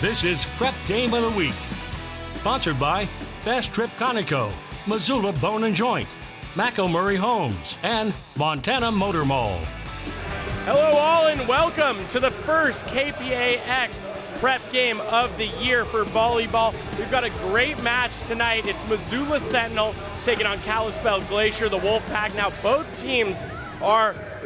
This is Prep Game of the Week. Sponsored by Best Trip Conoco, Missoula Bone and Joint, McElmurray Homes, and Montana Motor Mall. Hello all and welcome to the first KPAX Prep Game of the year for volleyball. We've got a great match tonight. It's Missoula Sentinel taking on Kalispell Glacier, the Wolfpack. Now both teams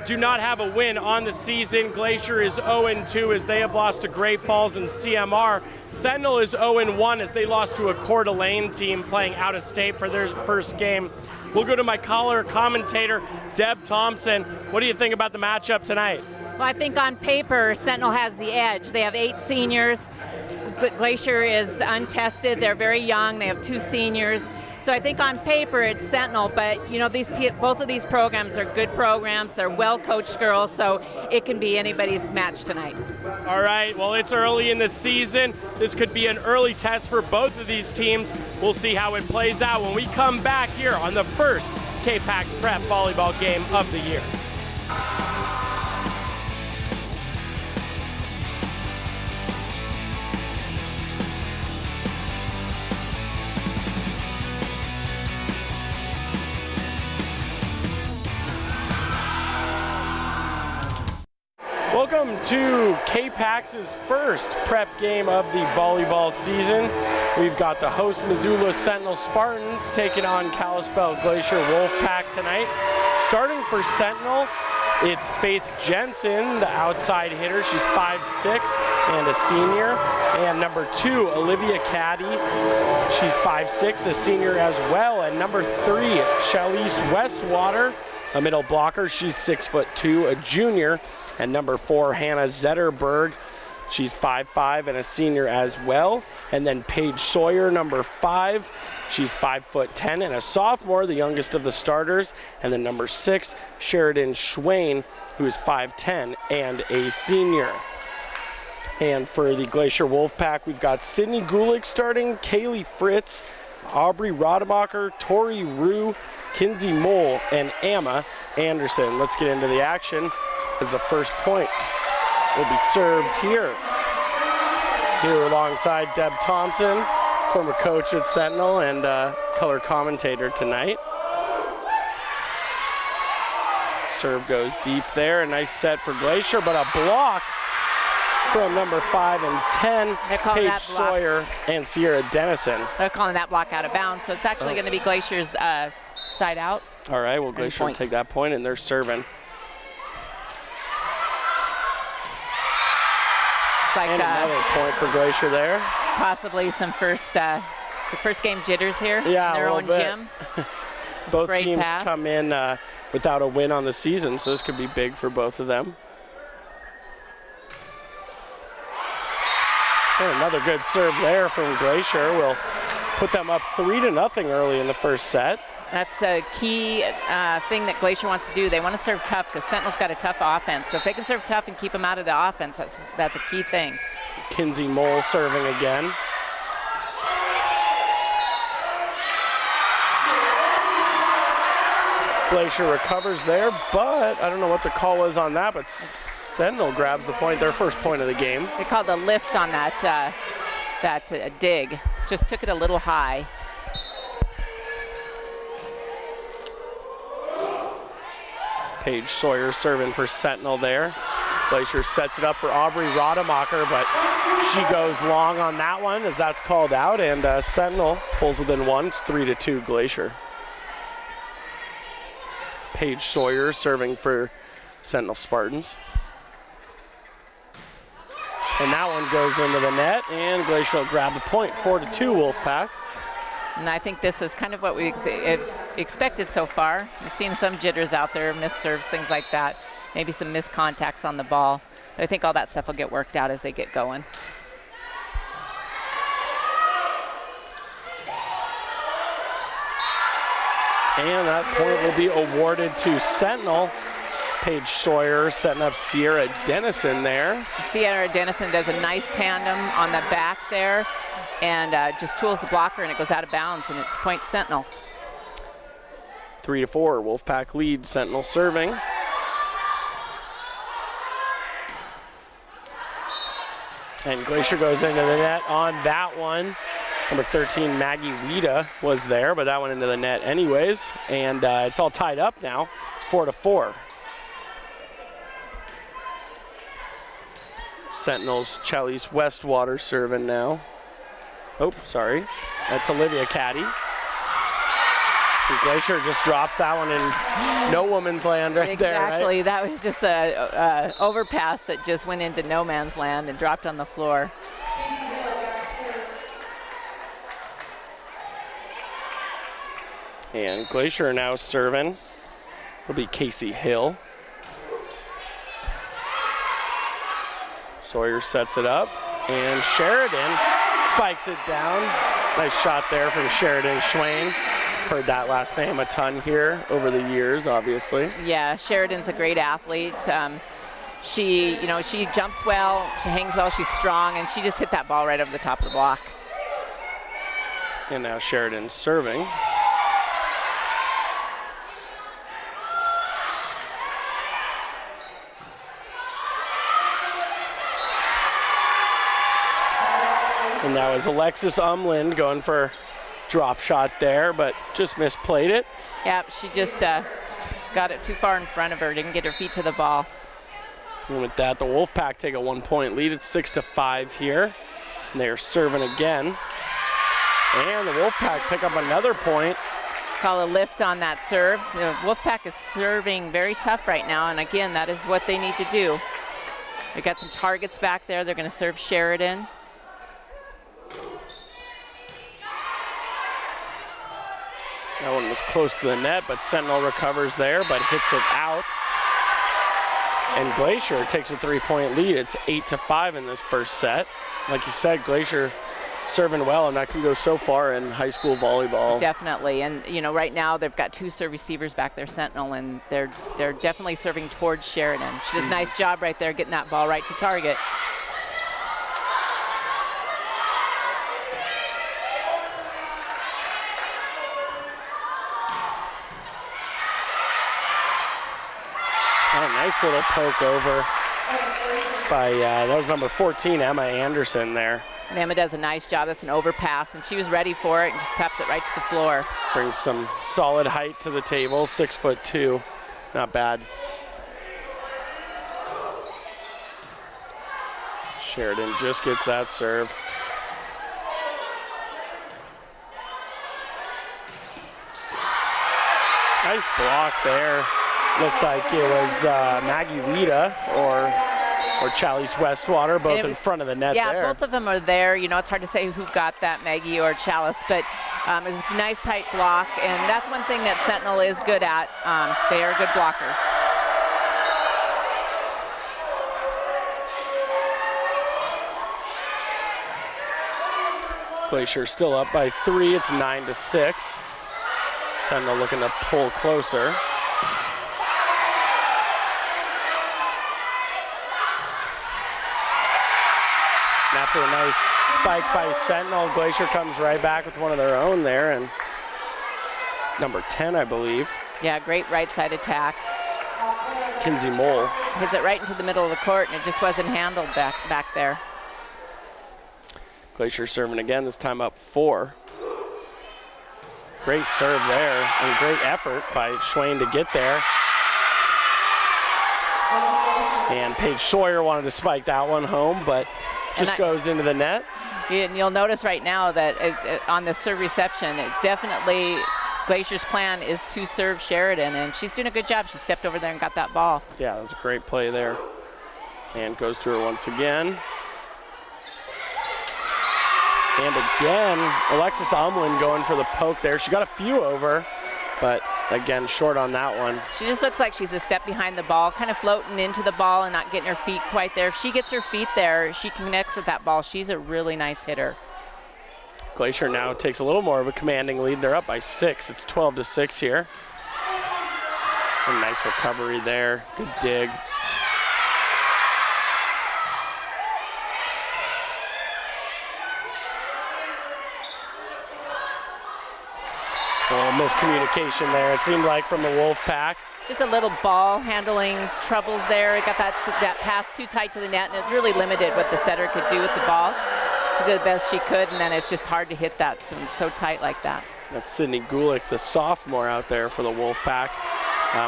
do not have a win on the season. Glacier is 0-2 as they have lost to Great Falls and CMR. Sentinel is 0-1 as they lost to a Coeur d'Alene team playing out of state for their first game. We'll go to my caller commentator, Deb Thompson. What do you think about the matchup tonight? Well, I think on paper, Sentinel has the edge. They have 8 seniors. Glacier is untested. They're very young. They have 2 seniors. So I think on paper it's Sentinel, but you know both of these programs are good programs. They're well-coached girls, so it can be anybody's match tonight. All right, well, it's early in the season. This could be an early test for both of these teams. We'll see how it plays out when we come back here on the first KPAX Prep Volleyball Game of the year. Welcome to KPAX's first prep game of the volleyball season. We've got the host Missoula Sentinel Spartans taking on Kalispell Glacier Wolfpack tonight. Starting for Sentinel, it's Faith Jensen, the outside hitter. She's 5'6" and a senior. And number 2, Olivia Caddy. She's 5'6", a senior as well. And number 3, Shalise Westwater, a middle blocker. She's 6'2", a junior. And number 4, Hannah Zetterberg. She's 5'5" and a senior as well. And then Paige Sawyer, number 5. She's 5'10" and a sophomore, the youngest of the starters. And then number 6, Sheridan Schwain, who's 5'10" and a senior. And for the Glacier Wolfpack, we've got Sydney Gulick starting, Kaylee Fritz, Aubrey Rademacher, Tori Rue, Kinsey Mole, and Emma Anderson. Let's get into the action as the first point will be served here. Here alongside Deb Thompson, former coach at Sentinel and color commentator tonight. Serve goes deep there, a nice set for Glacier, but a block from number 5 and 10, Paige Sawyer and Sierra Dennison. They're calling that block out of bounds, so it's actually going to be Glacier's side out. All right, well, Glacier will take that point, and they're serving. Like and another point for Glacier there. Possibly some the first game jitters here in their own bit. gym. Both teams come in without a win on the season, so this could be big for both of them. And another good serve there from Glacier will put them up 3-0 early in the first set. That's a key thing that Glacier wants to do. They want to serve tough because Sentinel's got a tough offense. So if they can serve tough and keep them out of the offense, that's a key thing. Kinsey Mole serving again. Glacier recovers there, but I don't know what the call was on that, but Sentinel grabs the point, their first point of the game. They called a lift on that, dig. Just took it a little high. Paige Sawyer serving for Sentinel there. Glacier sets it up for Aubrey Rademacher, but she goes long on that one as that's called out, and Sentinel pulls within 1. It's 3-2 Glacier. Paige Sawyer serving for Sentinel Spartans. And that one goes into the net, and Glacier will grab the point, 4-2 Wolfpack. And I think this is kind of what we expected so far. We've seen some jitters out there, missed serves, things like that. Maybe some missed contacts on the ball. But I think all that stuff will get worked out as they get going. And that point will be awarded to Sentinel. Paige Sawyer setting up Sierra Dennison there. Sierra Dennison does a nice tandem on the back there and just tools the blocker, and it goes out of bounds, and it's point Sentinel. 3-4, Wolfpack lead, Sentinel serving. And Glacier goes into the net on that one. Number 13, Maggie Wida was there, but that went into the net anyways. And it's all tied up now, 4-4. Sentinels, Chalice Westwater serving now. Oh, sorry. That's Olivia Caddy. And Glacier just drops that one in no woman's land right there, right? Exactly. That was just a overpass that just went into no man's land and dropped on the floor. And Glacier now serving. Will be Casey Hill. Sawyer sets it up, and Sheridan spikes it down. Nice shot there from Sheridan Schwain. Heard that last name a ton here over the years, obviously. Yeah, Sheridan's a great athlete. She jumps well, she hangs well, she's strong, and she just hit that ball right over the top of the block. And now Sheridan serving. And that was Alexis Umland going for drop shot there, but just misplayed it. Yep, she just got it too far in front of her, didn't get her feet to the ball. And with that, the Wolfpack take a 1-point lead. It's 6-5 here. And they are serving again. And the Wolfpack pick up another point. Call a lift on that serve. The Wolfpack is serving very tough right now, and again, that is what they need to do. They got some targets back there. They're going to serve Sheridan. That one was close to the net, but Sentinel recovers there, but hits it out. And Glacier takes a 3-point lead. It's 8-5 in this first set. Like you said, Glacier serving well, and that can go so far in high school volleyball. Definitely, and right now they've got 2 serve receivers back there, Sentinel, and they're definitely serving towards Sheridan. She does a nice job right there getting that ball right to target. Oh, nice little poke over by, that was number 14, Emma Anderson there. And Emma does a nice job. That's an overpass, and she was ready for it and just taps it right to the floor. Brings some solid height to the table, 6'2", not bad. Sheridan just gets that serve. Nice block there. Looked like it was Maggie Wida or Chalice Westwater, both in front of the net there. Yeah, both of them are there. It's hard to say who got that, Maggie or Chalice, but it was a nice tight block, and that's one thing that Sentinel is good at. They are good blockers. Glacier still up by 3. It's 9-6. Sentinel looking to pull closer. After a nice spike by Sentinel, Glacier comes right back with one of their own there, and number 10, I believe. Yeah, great right side attack. Kinsey Mole. Hits it right into the middle of the court, and it just wasn't handled back there. Glacier serving again, this time up 4. Great serve there, and great effort by Schwain to get there. And Paige Sawyer wanted to spike that one home, but just goes into the net. And you'll notice right now that on the serve reception, definitely Glacier's plan is to serve Sheridan, and she's doing a good job. She stepped over there and got that ball. Yeah, that's a great play there. And goes to her once again. And again, Alexis Umland going for the poke there. She got a few over, but again, short on that one. She just looks like she's a step behind the ball, kind of floating into the ball and not getting her feet quite there. If she gets her feet there, she connects with that ball. She's a really nice hitter. Glacier now takes a little more of a commanding lead. They're up by 6. It's 12-6 here. A nice recovery there. Good dig. A little miscommunication there, it seemed like, from the Wolfpack. just a little ball handling troubles there. It got that pass too tight to the net, and it really limited what the setter could do with the ball. She did the best she could, and then it's just hard to hit that since it's so tight like that. That's Sydney Gulick, the sophomore out there for the Wolfpack.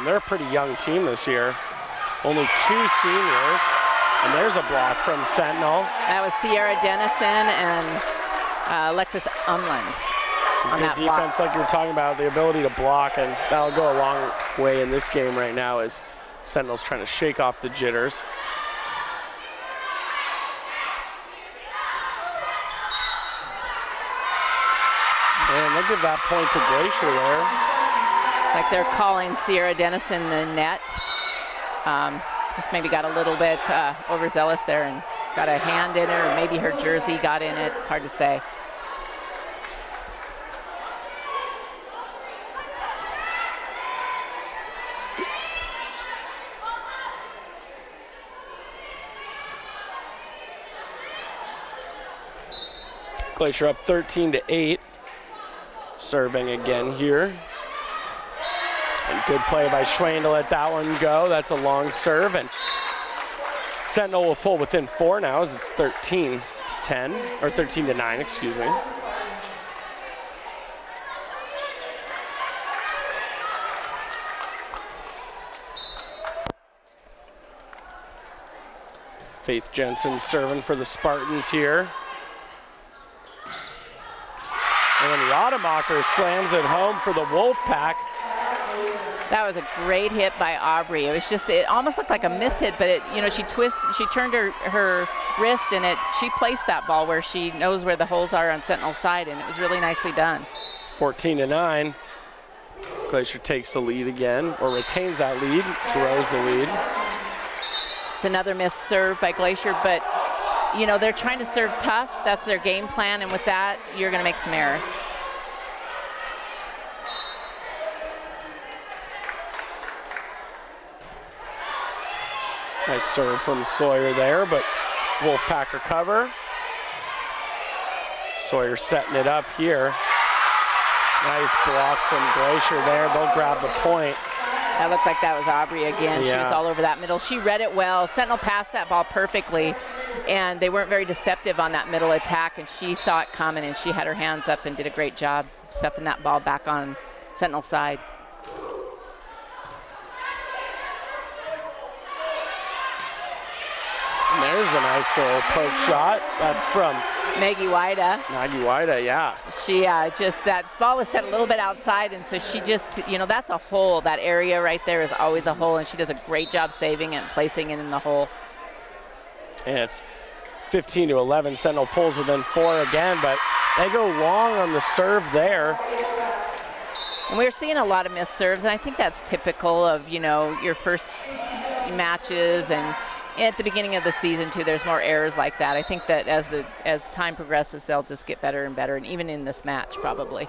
They're a pretty young team this year. Only 2 seniors. And there's a block from Sentinel. That was Sierra Dennison and Alexis Umland. Some good defense, like you were talking about, the ability to block, and that'll go a long way in this game right now as Sentinel's trying to shake off the jitters. And they'll give that point to Glacier there. Like they're calling Sierra Dennison the net. Just maybe got a little bit overzealous there and got a hand in her, or maybe her jersey got in it. It's hard to say. Glacier up 13-8. Serving again here. And good play by Schwain to let that one go. That's a long serve, and Sentinel will pull within 4 now as it's 13-10, or 13-9, excuse me. Faith Jensen serving for the Spartans here. And then Rademacher slams it home for the Wolfpack. That was a great hit by Aubrey. It was just, it almost looked like a miss hit, but it, you know, she turned her wrist, and she placed that ball where she knows where the holes are on Sentinel's side, and it was really nicely done. 14-9. Glacier takes the lead again, or retains that lead, throws the lead. It's another missed serve by Glacier, but you know, they're trying to serve tough. That's their game plan, and with that, you're going to make some errors. Nice serve from Sawyer there, but Wolfpack recover. Sawyer setting it up here. Nice block from Glacier there. They'll grab the point. That looked like that was Aubrey again. Yeah. She was all over that middle. She read it well. Sentinel passed that ball perfectly, and they weren't very deceptive on that middle attack, and she saw it coming, and she had her hands up and did a great job stuffing that ball back on Sentinel's side. And there's a nice little poke shot. That's from Maggie Wida. Maggie Wida, yeah. She that ball was set a little bit outside, and so she just, you know, that's a hole. That area right there is always a hole, and she does a great job saving it and placing it in the hole. And it's 15-11. Sentinel pulls within 4 again, but they go long on the serve there. And we're seeing a lot of missed serves, and I think that's typical of, you know, your first matches, and at the beginning of the season too, there's more errors like that. I think that as time progresses, they'll just get better and better, and even in this match probably.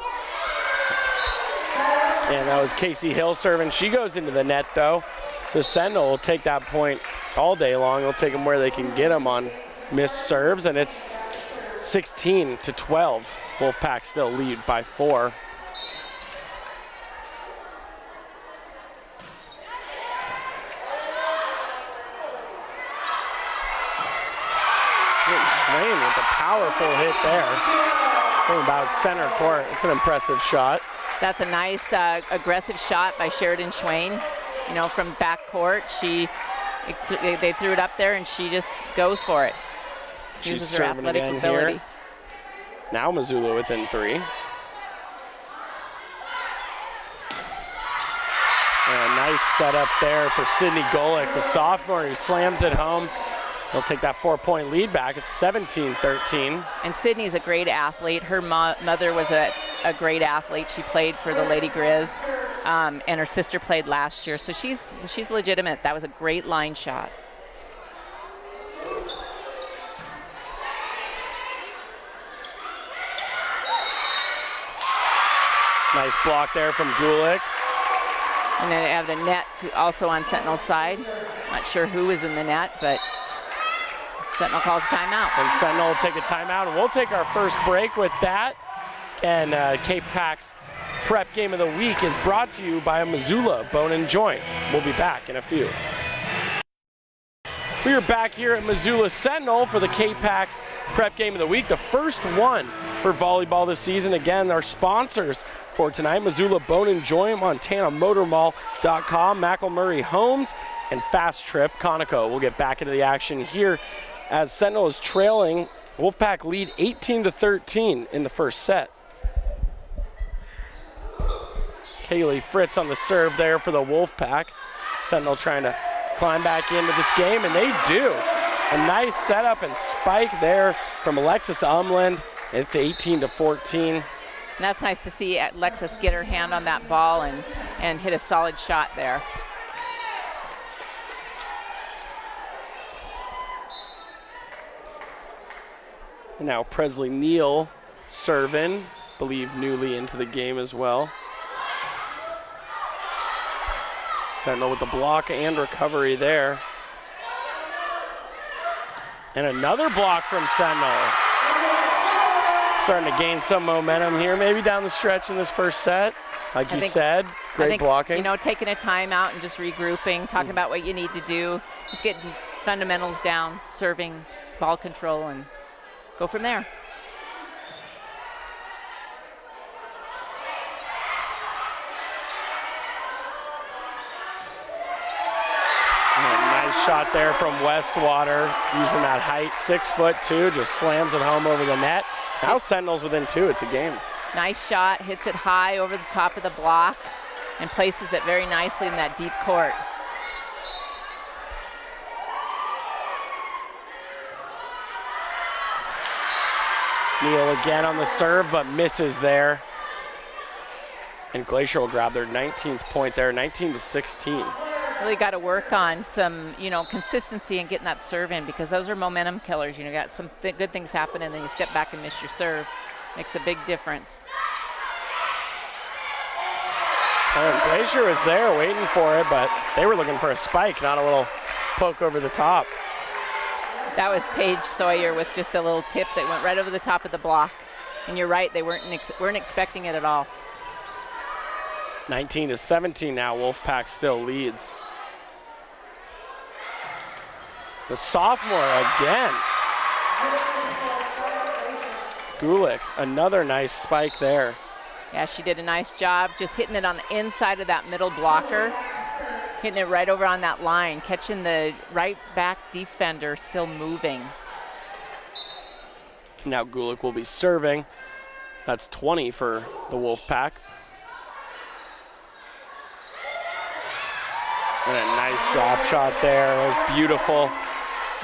And that was Casey Hill serving. She goes into the net though. So Sentinel will take that point all day long. They'll take them where they can get them on missed serves, and it's 16-12. Wolfpack still lead by 4. Schwain with a powerful hit there from about center court. It's an impressive shot. That's a nice aggressive shot by Sheridan Schwain. You know, from back court, they threw it up there, and she just goes for it. Uses her athletic ability. Here. Now Missoula within 3. And a nice setup there for Sydney Golick, the sophomore, who slams it home. They'll take that 4-point lead back. It's 17-13. And Sydney's a great athlete. Her mother was a great athlete. She played for the Lady Grizz, and her sister played last year. So she's legitimate. That was a great line shot. Nice block there from Gulick. And then they have the net also on Sentinel's side. Not sure who is in the net, but Sentinel calls a timeout. And Sentinel will take a timeout, and we'll take our first break with that. And KPAX Prep Game of the Week is brought to you by Missoula Bone and Joint. We'll be back in a few. We are back here at Missoula Sentinel for the KPAX Prep Game of the Week, the first one for volleyball this season. Again, our sponsors for tonight, Missoula Bone and Joint, MontanaMotorMall.com, McElmurray Homes, and Fast Trip Conoco. We'll get back into the action here as Sentinel is trailing. Wolfpack lead 18-13 in the first set. Kaylee Fritz on the serve there for the Wolfpack. Sentinel trying to climb back into this game, and they do. A nice setup and spike there from Alexis Umland. It's 18-14. That's nice to see Alexis get her hand on that ball and hit a solid shot there. And now Presley Neal serving, believe newly into the game as well. Sentinel with the block and recovery there. And another block from Sentinel. Starting to gain some momentum here, maybe down the stretch in this first set. Like you said, great blocking. You know, taking a timeout and just regrouping, talking about what you need to do, just getting fundamentals down, serving, ball control, and go from there. Shot there from Westwater, using that height, 6'2", just slams it home over the net. Now Sentinel's within 2, it's a game. Nice shot, hits it high over the top of the block and places it very nicely in that deep court. Neal again on the serve, but misses there. And Glacier will grab their 19th point there, 19-16. Really got to work on some, consistency and getting that serve in, because those are momentum killers. You got some good things happen, and then you step back and miss your serve. Makes a big difference. And Glacier was there waiting for it, but they were looking for a spike, not a little poke over the top. That was Paige Sawyer with just a little tip that went right over the top of the block. And you're right, they weren't expecting it at all. 19-17 now, Wolfpack still leads. The sophomore again. Gulick, another nice spike there. Yeah, she did a nice job just hitting it on the inside of that middle blocker, hitting it right over on that line, catching the right back defender still moving. Now Gulick will be serving. That's 20 for the Wolfpack. And a nice drop shot there. It was beautiful.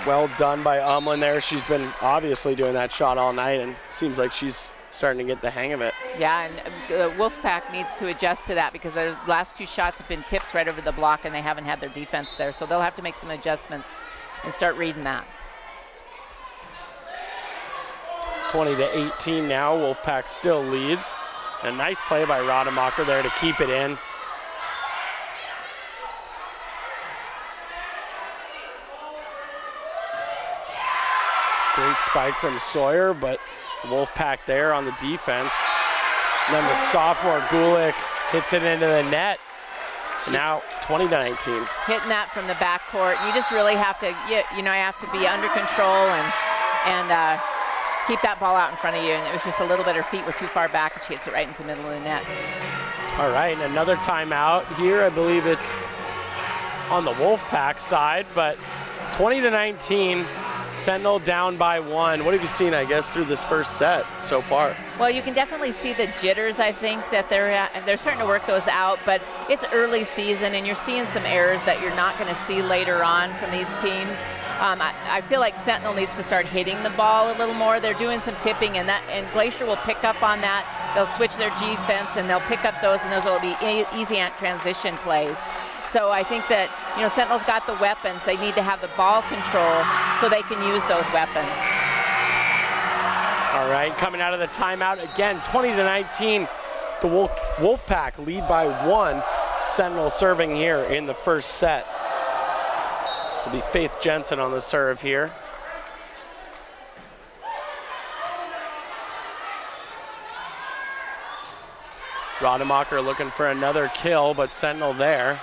Well done by Umland there. She's been obviously doing that shot all night, and seems like she's starting to get the hang of it. Yeah, and the Wolfpack needs to adjust to that, because their last 2 shots have been tips right over the block, and they haven't had their defense there. So they'll have to make some adjustments and start reading that. 20-18 now. Wolfpack still leads. And a nice play by Rademacher there to keep it in. Great spike from Sawyer, but Wolfpack there on the defense. And then the sophomore Gulick hits it into the net. Now 20-19. Hitting that from the backcourt. You just really have to, have to be under control and keep that ball out in front of you. And it was just a little bit, her feet were too far back, and she hits it right into the middle of the net. All right, and another timeout here. I believe it's on the Wolfpack side, but 20-19. Sentinel down by 1. What have you seen, I guess, through this first set so far? Well, you can definitely see the jitters. I think that they're starting to work those out, but it's early season, and you're seeing some errors that you're not going to see later on from these teams. I feel like Sentinel needs to start hitting the ball a little more. They're doing some tipping, and Glacier will pick up on that. They'll switch their defense, and they'll pick up those, and those will be easy transition plays. So I think that, Sentinel's got the weapons. They need to have the ball control so they can use those weapons. All right, coming out of the timeout again, 20-19. The Wolfpack lead by 1. Sentinel serving here in the first set. It'll be Faith Jensen on the serve here. Rademacher looking for another kill, but Sentinel there.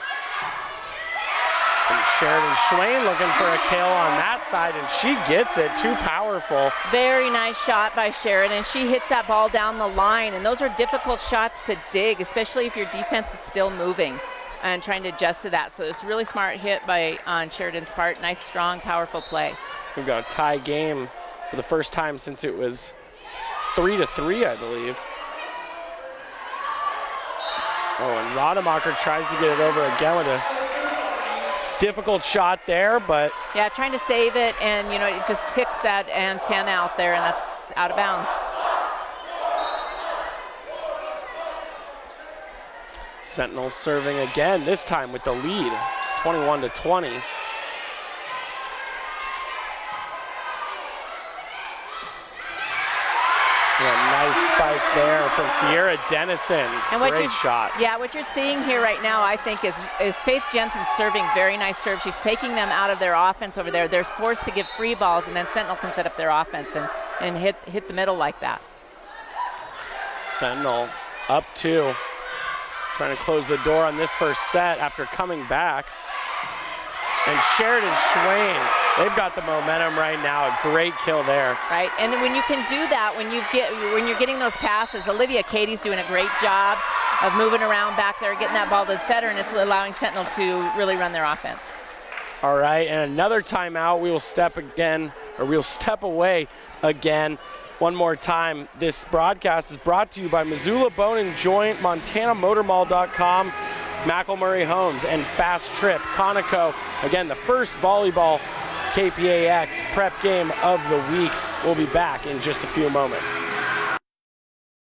And Sheridan Schwain looking for a kill on that side, and she gets it. Too powerful. Very nice shot by Sheridan. She hits that ball down the line, and those are difficult shots to dig, especially if your defense is still moving and trying to adjust to that. So it's a really smart hit on Sheridan's part. Nice, strong, powerful play. We've got a tie game for the first time since it was 3-3, I believe. Oh, and Rademacher tries to get it over again with a difficult shot there, but... Yeah, trying to save it, and, you know, it just ticks that antenna out there, and that's out of bounds. Sentinels serving again, this time with the lead, 21-20. Yeah, nice spike there from Sierra Dennison. And great shot. Yeah, what you're seeing here right now, I think, is Faith Jensen serving very nice serve. She's taking them out of their offense over there. They're forced to give free balls, and then Sentinel can set up their offense and hit the middle like that. Sentinel up 2. Trying to close the door on this first set after coming back. And Sheridan Schwain, they've got the momentum right now. A great kill there. Right, and when you can do that, when you're getting those passes, Olivia Katie's doing a great job of moving around back there, getting that ball to the setter, and it's allowing Sentinel to really run their offense. All right, and another timeout. We will step away again. One more time, this broadcast is brought to you by Missoula Bone and Joint, MontanaMotorMall.com, McElmurray Homes, and Fast Trip Conoco. Again, the first volleyball KPAX prep game of the week. We'll be back in just a few moments.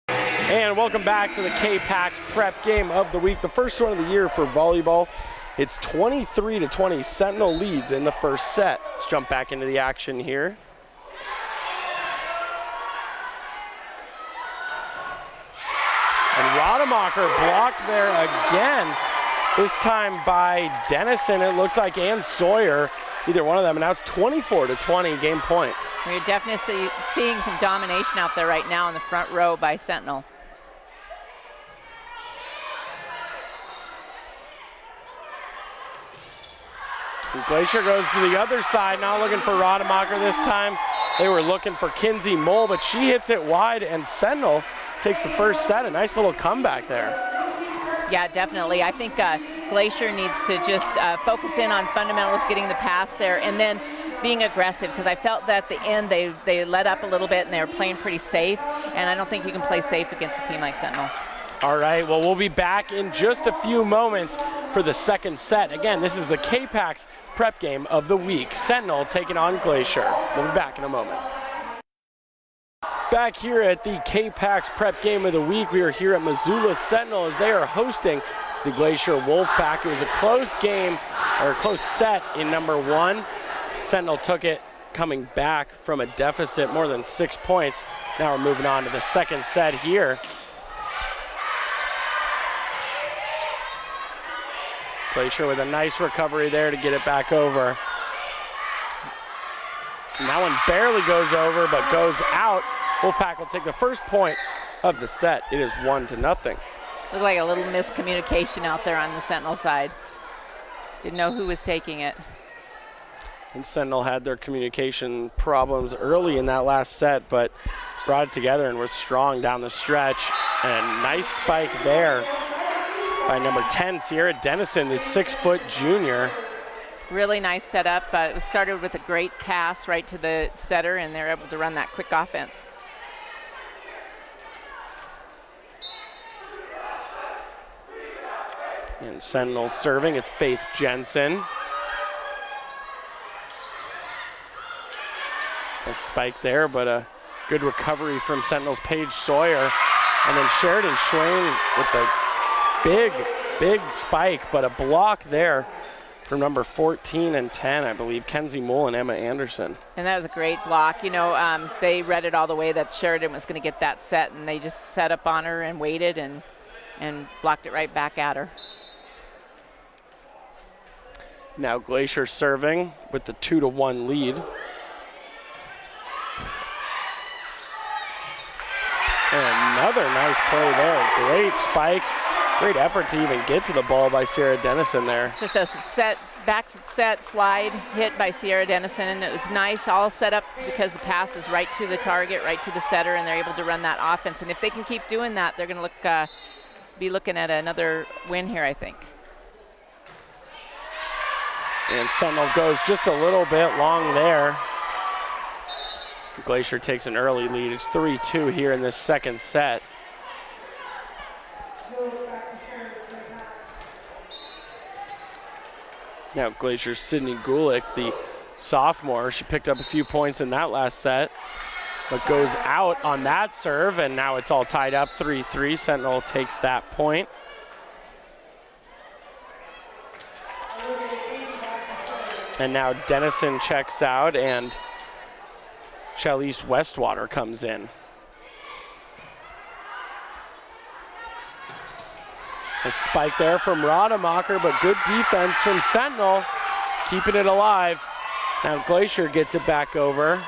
And welcome back to the KPAX prep game of the week, the first one of the year for volleyball. It's 23-20, Sentinel leads in the first set. Let's jump back into the action here. And Rademacher blocked there again, this time by Dennison, it looked like, and Sawyer, either one of them, and now it's 24-20, game point. We're definitely seeing some domination out there right now in the front row by Sentinel. And Glacier goes to the other side, now looking for Rademacher this time. They were looking for Kinsey Mole, but she hits it wide, and Sentinel takes the first set. A nice little comeback there. Yeah, definitely. I think Glacier needs to just focus in on fundamentals, getting the pass there, and then being aggressive, because I felt that at the end they let up a little bit and they were playing pretty safe, and I don't think you can play safe against a team like Sentinel. All right, well, we'll be back in just a few moments for the second set. Again, this is the KPAX prep game of the week. Sentinel taking on Glacier. We'll be back in a moment. Back here at the KPAX prep game of the week, we are here at Missoula Sentinel as they are hosting the Glacier Wolfpack. It was a close game, or a close set in number 1. Sentinel took it coming back from a deficit more than 6 points. Now we're moving on to the second set here. Glacier with a nice recovery there to get it back over. And that one barely goes over, but goes out. Wolfpack will take the first point of the set. It is 1-0. Looked like a little miscommunication out there on the Sentinel side. Didn't know who was taking it. And Sentinel had their communication problems early in that last set, but brought it together and was strong down the stretch. And a nice spike there by number 10, Sierra Dennison, the 6-foot junior. Really nice setup. It was started with a great pass right to the setter, and they're able to run that quick offense. And Sentinel serving, it's Faith Jensen. A spike there, but a good recovery from Sentinel's Paige Sawyer. And then Sheridan Schwain with the big spike, but a block there from number 14 and 10, I believe, Kenzie Moore and Emma Anderson. And that was a great block. You know, they read it all the way that Sheridan was going to get that set, and they just set up on her and waited and blocked it right back at her. Now Glacier serving with the 2-1 lead. And another nice play there. Great spike. Great effort to even get to the ball by Sierra Dennison there. It's just a back set slide hit by Sierra Dennison, and it was nice, all set up because the pass is right to the target, right to the setter, and they're able to run that offense. And if they can keep doing that, they're going to be looking at another win here, I think. And Sentinel goes just a little bit long there. Glacier takes an early lead. It's 3-2 here in this second set. Now Glacier's Sydney Gulick, the sophomore. She picked up a few points in that last set, but goes out on that serve, and now it's all tied up 3-3. Sentinel takes that point. And now Dennison checks out, and Chalice Westwater comes in. A spike there from Rademacher, but good defense from Sentinel, keeping it alive. Now Glacier gets it back over.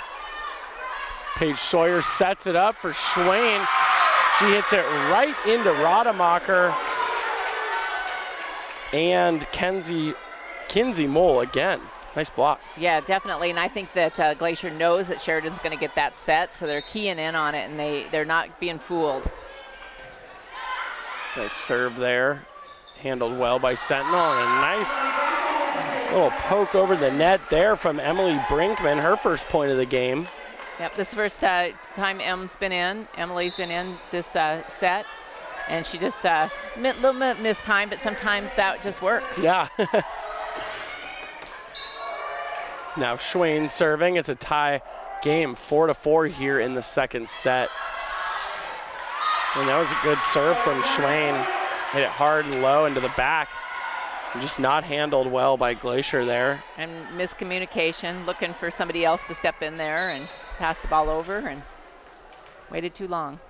Paige Sawyer sets it up for Schwain. She hits it right into Rademacher. And Kinsey Mole again. Nice block. Yeah, definitely, and I think that Glacier knows that Sheridan's going to get that set, so they're keying in on it, and they're not being fooled. Nice serve there, handled well by Sentinel, and a nice little poke over the net there from Emily Brinkman, her first point of the game. Yep, this is the first time Emily's been in this set, and she just little bit missed time, but sometimes that just works. Yeah. Now Schwain serving. It's a tie game, 4-4 here in the second set. And that was a good serve from Schwain. Hit it hard and low into the back. And just not handled well by Glacier there. And miscommunication, looking for somebody else to step in there and pass the ball over, and waited too long.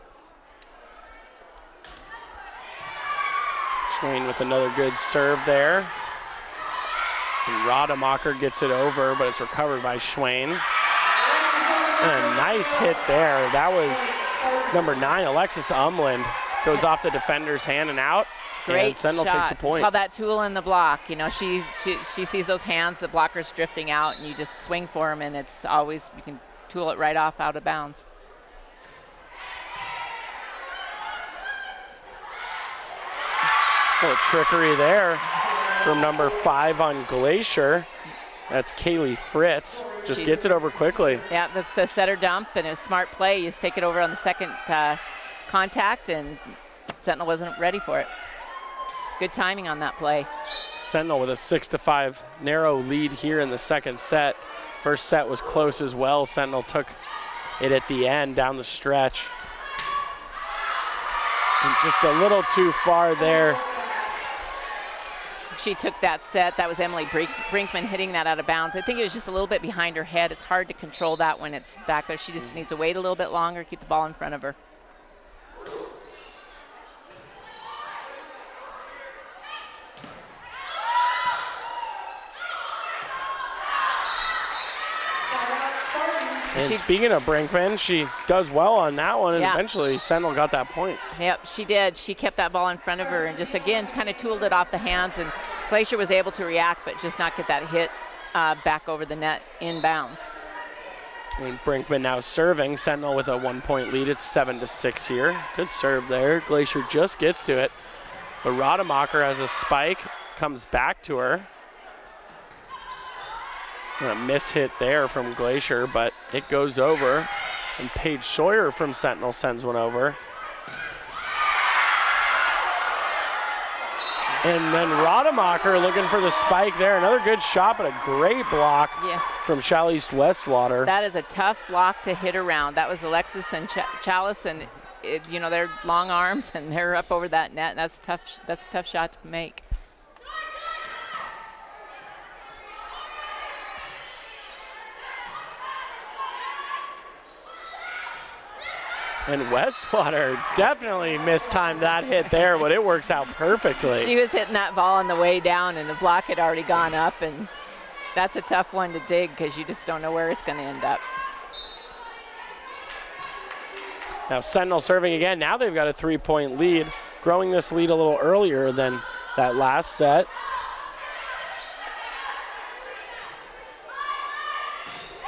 Schwain with another good serve there. And Rademacher gets it over, but it's recovered by Schwain. And a nice hit there. That was number 9, Alexis Umland. Goes off the defender's hand and out. Great and Sentinel shot. takes the point. Call that tool in the block. You know, she sees those hands, the blocker's drifting out, and you just swing for them, and it's always, you can tool it right off out of bounds. A little trickery there from number 5 on Glacier. That's Kaylee Fritz. Just gets it over quickly. Yeah, that's the setter dump, and a smart play. You just take it over on the second contact, and Sentinel wasn't ready for it. Good timing on that play. Sentinel with a 6-5 narrow lead here in the second set. First set was close as well. Sentinel took it at the end down the stretch. And just a little too far there. She took that set. That was Emily Brinkman hitting that out of bounds. I think it was just a little bit behind her head. It's hard to control that when it's back there. She just needs to wait a little bit longer, keep the ball in front of her. And speaking of Brinkman, she does well on that one, and eventually Sentinel got that point. Yep, she did. She kept that ball in front of her and just, again, kind of tooled it off the hands, and Glacier was able to react, but just not get that hit back over the net inbounds. And Brinkman now serving. Sentinel with a 1-point lead. It's 7-6 here. Good serve there. Glacier just gets to it. But Rademacher has a spike, comes back to her. And a miss hit there from Glacier, but it goes over. And Paige Sawyer from Sentinel sends one over. And then Rademacher looking for the spike there. Another good shot, but a great block from Chalice Westwater. That is a tough block to hit around. That was Alexis and Chalice, and you know, they're long arms and they're up over that net. That's tough. That's a tough shot to make. And Westwater definitely mistimed that hit there, but it works out perfectly. She was hitting that ball on the way down, and the block had already gone up, and that's a tough one to dig because you just don't know where it's going to end up. Now Sentinel serving again. Now they've got a 3-point lead, growing this lead a little earlier than that last set.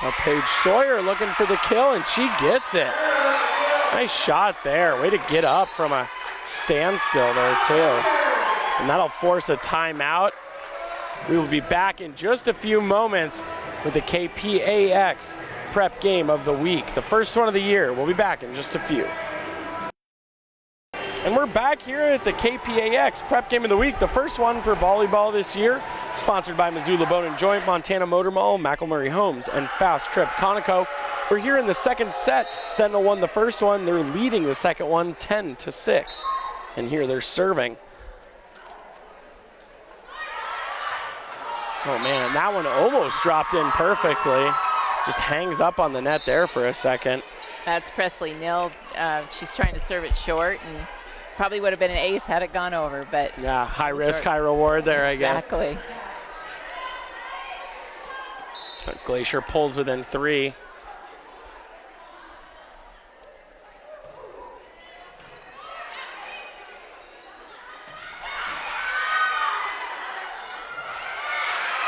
Now Paige Sawyer looking for the kill, and she gets it. Nice shot there. Way to get up from a standstill there, too. And that'll force a timeout. We will be back in just a few moments with the KPAX prep game of the week, the first one of the year. We'll be back in just a few. And we're back here at the KPAX prep game of the week, the first one for volleyball this year, sponsored by Missoula Bone and Joint, Montana Motor Mall, McElmurray Homes, and Fast Trip Conoco. We're here in the second set. Sentinel won the first one. They're leading the second one 10-6. And here they're serving. Oh man, that one almost dropped in perfectly. Just hangs up on the net there for a second. That's Presley Nill. She's trying to serve it short, and probably would have been an ace had it gone over, but. Yeah, high risk, high reward there, I guess. Exactly. But Glacier pulls within 3.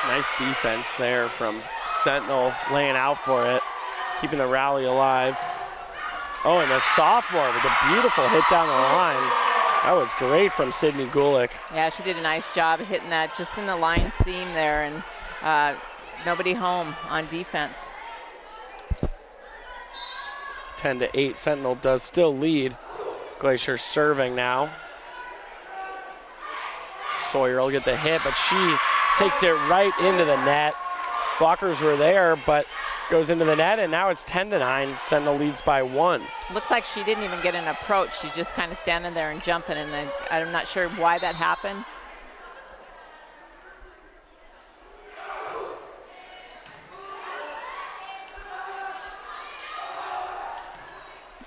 Nice defense there from Sentinel, laying out for it, keeping the rally alive. Oh, and a sophomore with a beautiful hit down the line. That was great from Sydney Gulick. Yeah, she did a nice job hitting that just in the line seam there, and nobody home on defense. 10-8, Sentinel does still lead. Glacier serving now. Sawyer will get the hit, but she takes it right into the net. Blockers were there, but goes into the net, and now it's 10-9. Sentinel leads by 1. Looks like she didn't even get an approach. She's just kind of standing there and jumping, and I'm not sure why that happened.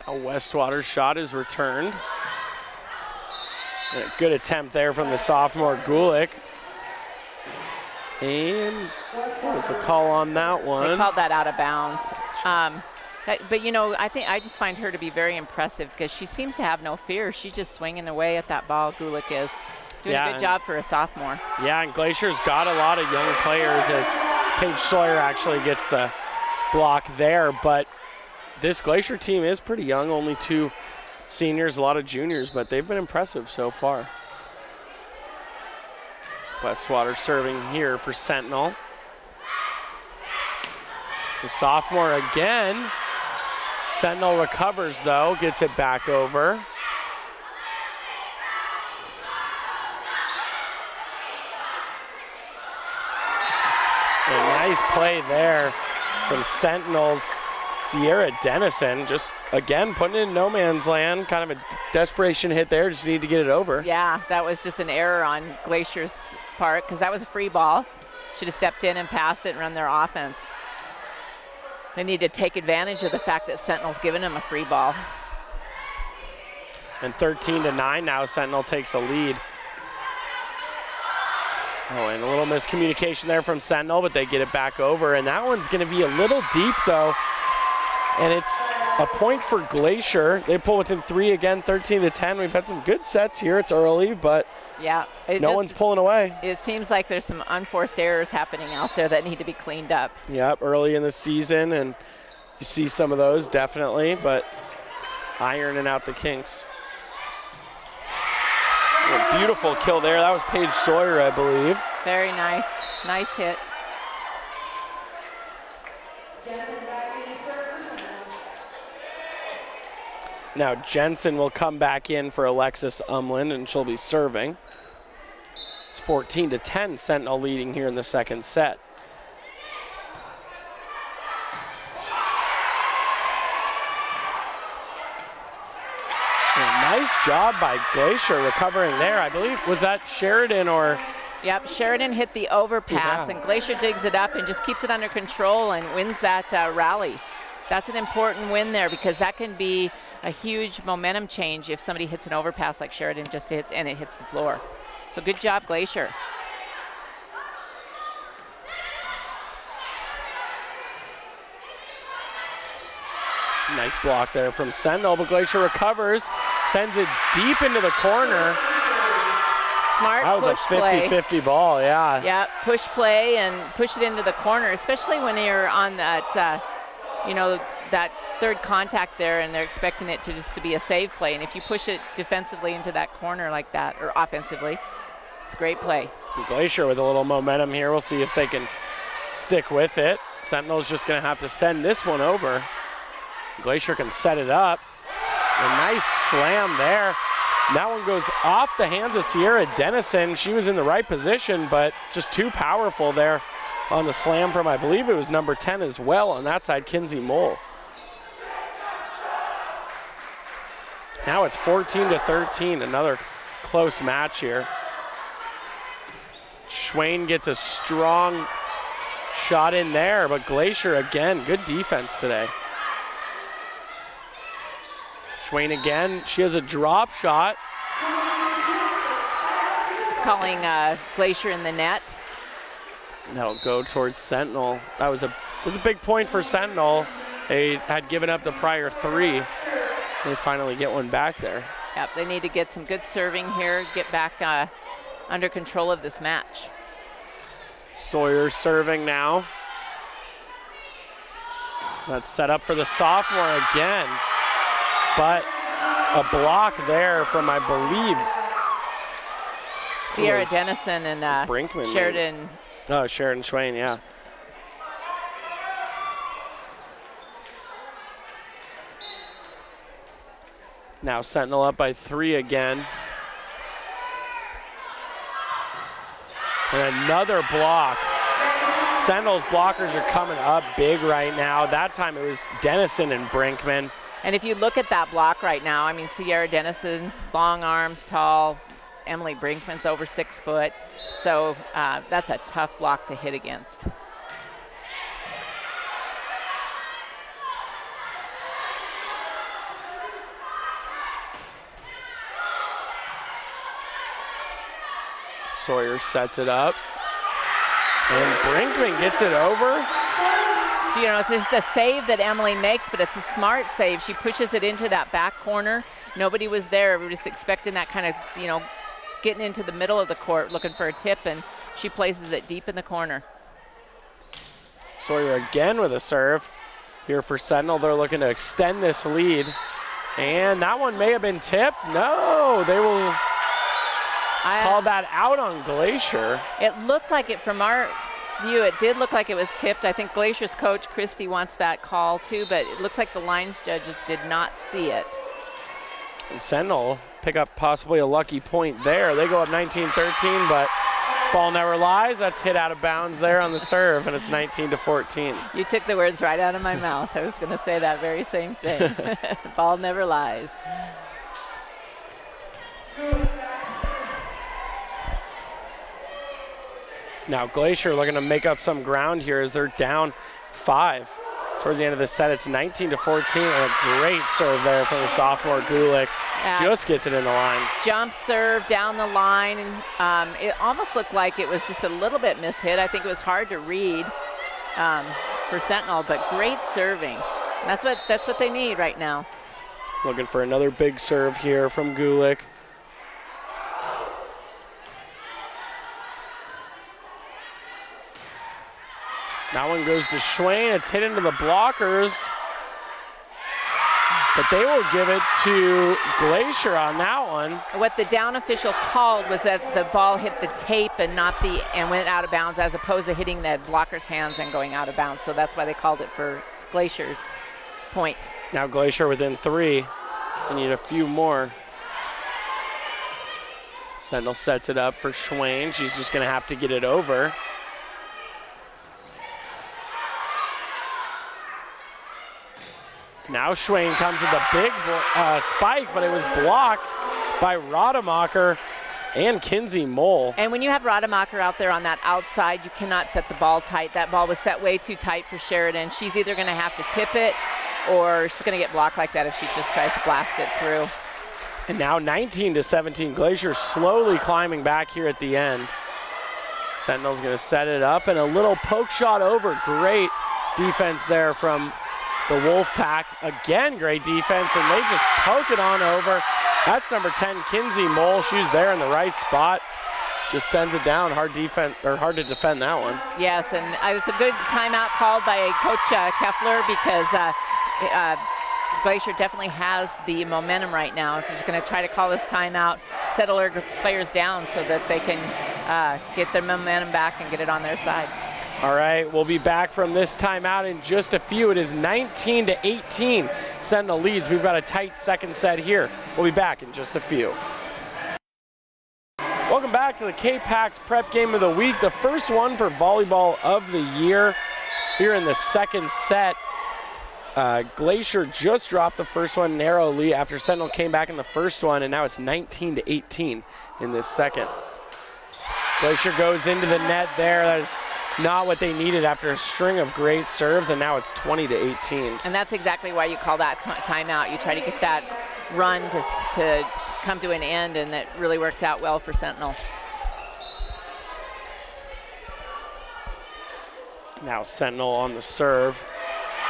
A Westwater shot is returned. And a good attempt there from the sophomore Gulick. And what was the call on that one? They called that out of bounds. But you know, I just find her to be very impressive because she seems to have no fear. She's just swinging away at that ball. Gulick is doing a good job for a sophomore. Yeah, and Glacier's got a lot of young players as Paige Sawyer actually gets the block there. But this Glacier team is pretty young, only 2 seniors, a lot of juniors, but they've been impressive so far. Westwater serving here for Sentinel. The sophomore again. Sentinel recovers though, gets it back over. A nice play there from Sentinel's Sierra Dennison, just again putting it in no man's land, kind of a desperation hit there, just need to get it over. Yeah, that was just an error on Glacier's part because that was a free ball. Should have stepped in and passed it and run their offense. They need to take advantage of the fact that Sentinel's given them a free ball. And 13-9 now, Sentinel takes a lead. Oh, and a little miscommunication there from Sentinel, but they get it back over. And that one's gonna be a little deep though. And it's a point for Glacier. They pull within 3 again, 13-10. We've had some good sets here. It's early, but yeah, no one's pulling away. It seems like there's some unforced errors happening out there that need to be cleaned up. Yep, early in the season, and you see some of those definitely, but ironing out the kinks. A beautiful kill there. That was Paige Sawyer, I believe. Very nice. Nice hit. Now Jensen will come back in for Alexis Umland, and she'll be serving. It's 14-10, Sentinel leading here in the second set. And nice job by Glacier recovering there. I believe, was that Sheridan or? Yep, Sheridan hit the overpass, and Glacier digs it up and just keeps it under control and wins that rally. That's an important win there because that can be a huge momentum change if somebody hits an overpass like Sheridan just hit and it hits the floor. So good job, Glacier. Nice block there from Sentinel, but Glacier recovers, sends it deep into the corner. Smart That was push a 50-50 ball, yeah. Yeah, push play and push it into the corner, especially when you're on that, that third contact there and they're expecting it to just to be a save play. And if you push it defensively into that corner like that, or offensively, it's a great play. Glacier with a little momentum here. We'll see if they can stick with it. Sentinel's just gonna have to send this one over. Glacier can set it up. A nice slam there. That one goes off the hands of Sierra Dennison. She was in the right position, but just too powerful there on the slam from, I believe it was number 10 as well on that side, Kinsey Mole. Now it's 14-13, another close match here. Schwain gets a strong shot in there, but Glacier again, good defense today. Schwain again, she has a drop shot. Calling Glacier in the net. That'll go towards Sentinel. That was a big point for Sentinel. They had given up the prior 3. They finally get one back there. Yep, they need to get some good serving here, get back under control of this match. Sawyer serving now. That's set up for the sophomore again. But a block there from, I believe, Sierra Dennison and Brinkman, Sheridan. Oh, Sheridan Schwain, yeah. Now Sentinel up by 3 again. And another block. Sentinel's blockers are coming up big right now. That time it was Dennison and Brinkman. And if you look at that block right now, I mean, Sierra Dennison, long arms, tall. Emily Brinkman's over 6 foot. So that's a tough block to hit against. Sawyer sets it up. And Brinkman gets it over. So, it's just a save that Emily makes, but it's a smart save. She pushes it into that back corner. Nobody was there. We were just expecting that kind of, getting into the middle of the court, looking for a tip, and she places it deep in the corner. Sawyer again with a serve. Here for Sentinel, they're looking to extend this lead. And that one may have been tipped. No, they will call that out on Glacier. It looked like it from our view. It did look like it was tipped. I think Glacier's coach, Christy, wants that call too, but it looks like the lines judges did not see it. And Sentinel pick up possibly a lucky point there. They go up 19-13, but ball never lies. That's hit out of bounds there on the serve, and it's 19-14. You took the words right out of my mouth. I was going to say that very same thing. Ball never lies. Now Glacier looking to make up some ground here as they're down 5. Toward the end of the set, it's 19-14, and a great serve there from the sophomore Gulick. Just gets it in the line. Jump serve down the line, and it almost looked like it was just a little bit mishit. I think it was hard to read for Sentinel, but great serving. And that's what they need right now. Looking for another big serve here from Gulick. That one goes to Schwain. It's hit into the blockers. But they will give it to Glacier on that one. What the down official called was that the ball hit the tape and went out of bounds, as opposed to hitting the blocker's hands and going out of bounds. So that's why they called it for Glacier's point. Now Glacier within 3. They need a few more. Sentinel sets it up for Schwain. She's just going to have to get it over. Now Schwain comes with a big spike, but it was blocked by Rademacher and Kinsey Mole. And when you have Rademacher out there on that outside, you cannot set the ball tight. That ball was set way too tight for Sheridan. She's either going to have to tip it or she's going to get blocked like that if she just tries to blast it through. And now 19-17, Glacier slowly climbing back here at the end. Sentinel's going to set it up and a little poke shot over. Great defense there from the Wolfpack. Again, great defense, and they just poke it on over. That's number 10, Kinsey Mole. She's there in the right spot. Just sends it down. Hard to defend that one. Yes, and it's a good timeout called by Coach Keffler because Glacier definitely has the momentum right now. So she's going to try to call this timeout, settle her players down so that they can get their momentum back and get it on their side. All right, we'll be back from this timeout in just a few. It is 19-18. Sentinel leads. We've got a tight second set here. We'll be back in just a few. Welcome back to the KPAX Prep Game of the Week, the first one for volleyball of the year. Here in the second set, Glacier just dropped the first one narrowly after Sentinel came back in the first one, and now it's 19-18 in this second. Glacier goes into the net there. That is not what they needed after a string of great serves, and now it's 20-18. And that's exactly why you call that timeout. You try to get that run to come to an end, and that really worked out well for Sentinel. Now Sentinel on the serve,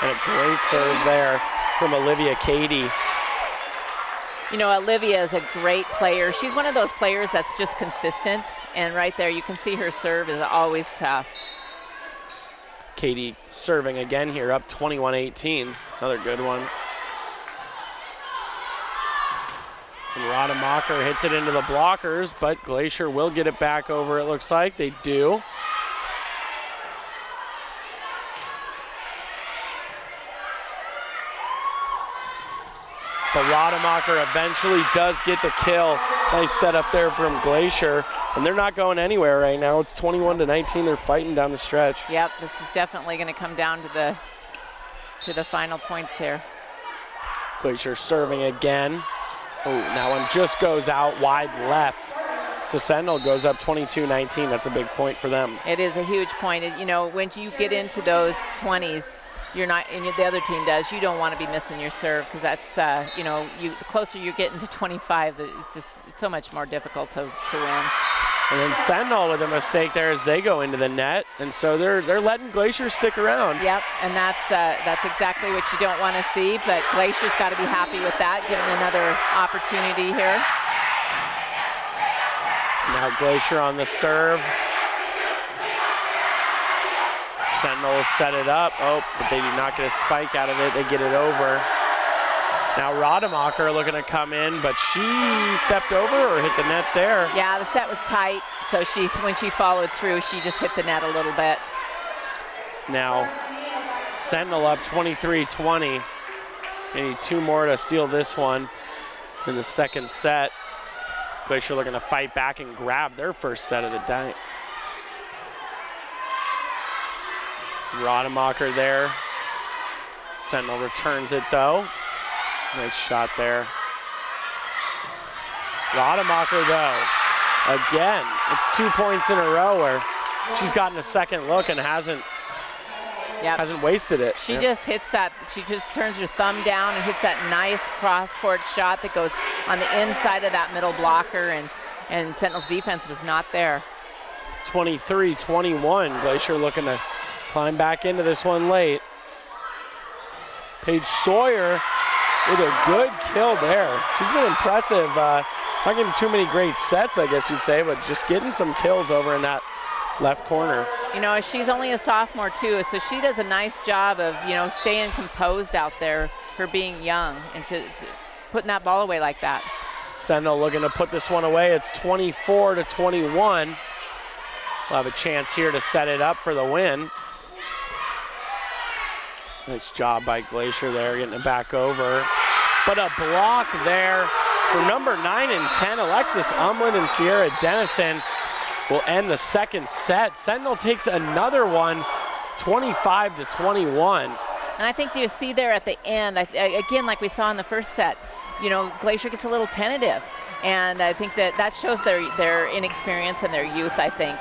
and a great serve there from Olivia Cady. You know, Olivia is a great player. She's one of those players that's just consistent, and right there you can see her serve is always tough. Cady serving again here, up 21-18. Another good one. And Rademacher hits it into the blockers, but Glacier will get it back over, it looks like. They do. But Rademacher eventually does get the kill. Nice setup there from Glacier. And they're not going anywhere right now. It's 21-19. They're fighting down the stretch. Yep, this is definitely going to come down to the final points here. Glacier serving again. Oh, that one just goes out wide left. So Sentinel goes up 22-19. That's a big point for them. It is a huge point. You know, when you get into those 20s, you're not, and the other team does, you don't want to be missing your serve because that's, you know, the closer you're getting to 25, it's so much more difficult to win. And then Sentinel with a mistake there as they go into the net, and so they're letting Glacier stick around. Yep, and that's exactly what you don't want to see, but Glacier's got to be happy with that, given another opportunity here. Now Glacier on the serve. Sentinel will set it up. Oh, but they do not get a spike out of it. They get it over. Now Rademacher looking to come in, but she stepped over or hit the net there. Yeah, the set was tight, so when she followed through, she just hit the net a little bit. Now Sentinel up 23-20. They need two more to seal this one in the second set. Glacier looking to fight back and grab their first set of the night. Rademacher there. Sentinel returns it though. Nice shot there. Rademacher though, again, it's 2 points in a row where she's gotten a second look and hasn't wasted it. She just hits that, she just turns her thumb down and hits that nice cross-court shot that goes on the inside of that middle blocker, and Sentinel's defense was not there. 23-21, Glacier looking to climb back into this one late. Paige Sawyer with a good kill there. She's been impressive. Not getting too many great sets, I guess you'd say, but just getting some kills over in that left corner. You know, she's only a sophomore too, so she does a nice job of, you know, staying composed out there, her being young, and putting that ball away like that. Sentinel looking to put this one away. It's 24-21. We'll have a chance here to set it up for the win. Nice job by Glacier there, getting it back over. But a block there for number 9 and 10, Alexis Umland and Sierra Dennison will end the second set. Sentinel takes another one, 25-21. And I think you see there at the end, again, like we saw in the first set, you know, Glacier gets a little tentative. And I think that shows their inexperience and their youth, I think.